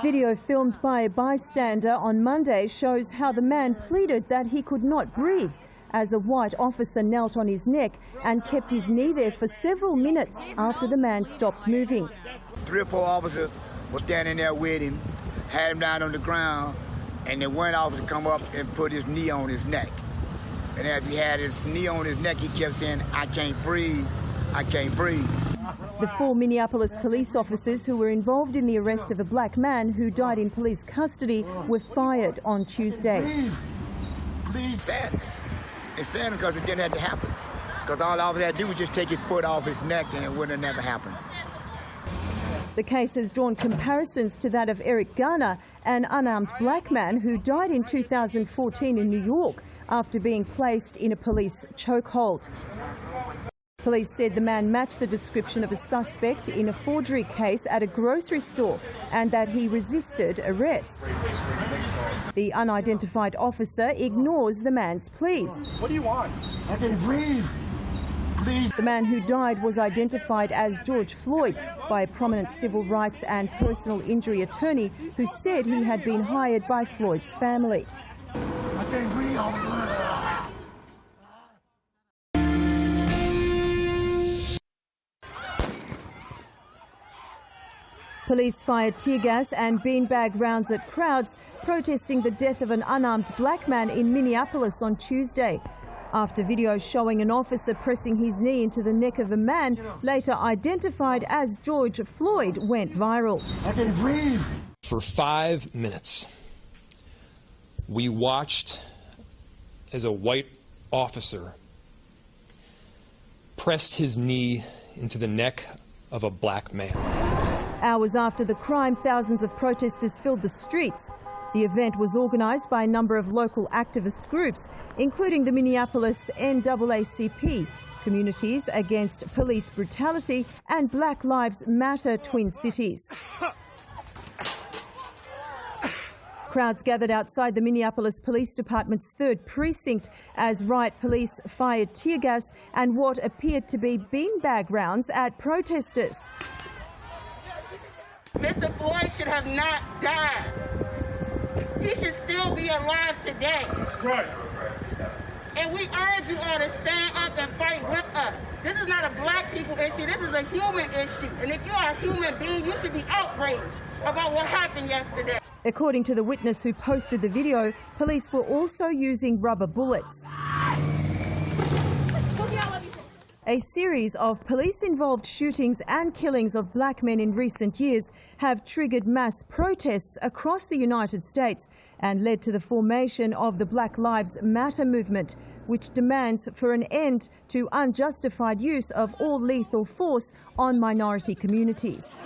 Video filmed by a bystander on Monday shows how the man pleaded that he could not breathe as a white officer knelt on his neck and kept his knee there for several minutes after the man stopped moving. 3 or 4 officers were standing there with him, had him down on the ground, and then one officer come up and put his knee on his neck. And as he had his knee on his neck, he kept saying, "I can't breathe, I can't breathe." The 4 Minneapolis police officers who were involved in the arrest of a black man who died in police custody were fired on Tuesday. Please. Sadness. It's sad because it didn't have to happen. Because all I had to do was just take his foot off his neck and it would have never happened. The case has drawn comparisons to that of Eric Garner, an unarmed black man who died in 2014 in New York after being placed in a police chokehold. Police said the man matched the description of a suspect in a forgery case at a grocery store and that he resisted arrest. The unidentified officer ignores the man's pleas. What do you want? I can breathe. Please. The man who died was identified as George Floyd by a prominent civil rights and personal injury attorney who said he had been hired by Floyd's family. I can't breathe. Police fired tear gas and beanbag rounds at crowds protesting the death of an unarmed black man in Minneapolis on Tuesday. After video showing an officer pressing his knee into the neck of a man later identified as George Floyd went viral. I can breathe. For 5 minutes, we watched as a white officer pressed his knee into the neck of a black man. Hours after the crime, thousands of protesters filled the streets. The event was organised by a number of local activist groups, including the Minneapolis NAACP, Communities Against Police Brutality, and Black Lives Matter Twin Cities. Crowds gathered outside the Minneapolis Police Department's 3rd precinct as riot police fired tear gas and what appeared to be beanbag rounds at protesters. Mr. Floyd should have not died. He should still be alive today. That's right. And we urge you all to stand up and fight with us. This is not a black people issue. This is a human issue. And if you are a human being, you should be outraged about what happened yesterday. According to the witness who posted the video, police were also using rubber bullets. A series of police-involved shootings and killings of black men in recent years have triggered mass protests across the United States and led to the formation of the Black Lives Matter movement, which demands for an end to unjustified use of all lethal force on minority communities.